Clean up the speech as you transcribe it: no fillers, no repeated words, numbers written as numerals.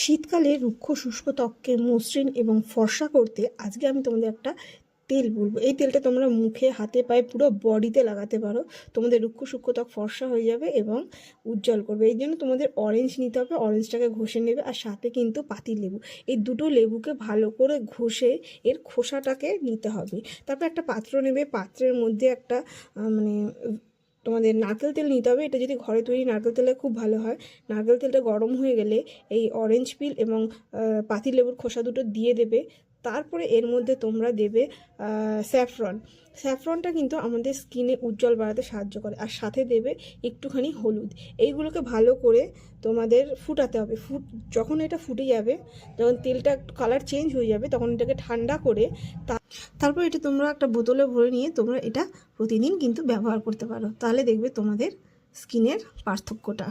শীতকালে রুক্ষ শুষ্ক ত্বককে মসৃণ এবং ফর্সা করতে আজকে আমি তোমাদের একটা তেল বলবো। এই তেলটা তোমরা মুখে, হাতে, পায়ে, পুরো বডিতে লাগাতে পারো। তোমাদের রুক্ষ শুষ্ক ত্বক ফর্সা হয়ে যাবে এবং উজ্জ্বল করবে। এই জন্য তোমাদের অরেঞ্জ নিতে হবে, অরেঞ্জটাকে ঘষে নেবে, আর সাথে কিন্তু পাতি লেবু, এই দুটো লেবুকে ভালো করে ঘষে এর খোসাটাকে নিতে হবে। তারপর একটা পাত্র নেবে, পাত্রের মধ্যে একটা মানে তোমাদের নারকেল তেল নিতে হবে। এটা যদি ঘরে তৈরি নারকেল তেলে খুব ভালো হয়। নারকেল তেলটা গরম হয়ে গেলে এই অরেঞ্জ পিল এবং পাতিলেবুর খোসা দুটো দিয়ে দেবে। তারপরে এর মধ্যে তোমরা দেবে স্যাফরন। স্যাফরনটা কিন্তু আমাদের স্কিনে উজ্জ্বল বাড়াতে সাহায্য করে। আর সাথে দেবে একটুখানি হলুদ। এইগুলোকে ভালো করে তোমাদের ফুটাতে হবে। যখন এটা ফুটে যাবে, যখন তেলটা কালার চেঞ্জ হয়ে যাবে, তখন এটাকে ঠান্ডা করে তারপর এটা তোমরা একটা বোতলে ভরে নিয়ে তোমরা এটা প্রতিদিন কিন্তু ব্যবহার করতে পারো। তাহলে দেখবে তোমাদের স্কিনের পার্থক্যটা।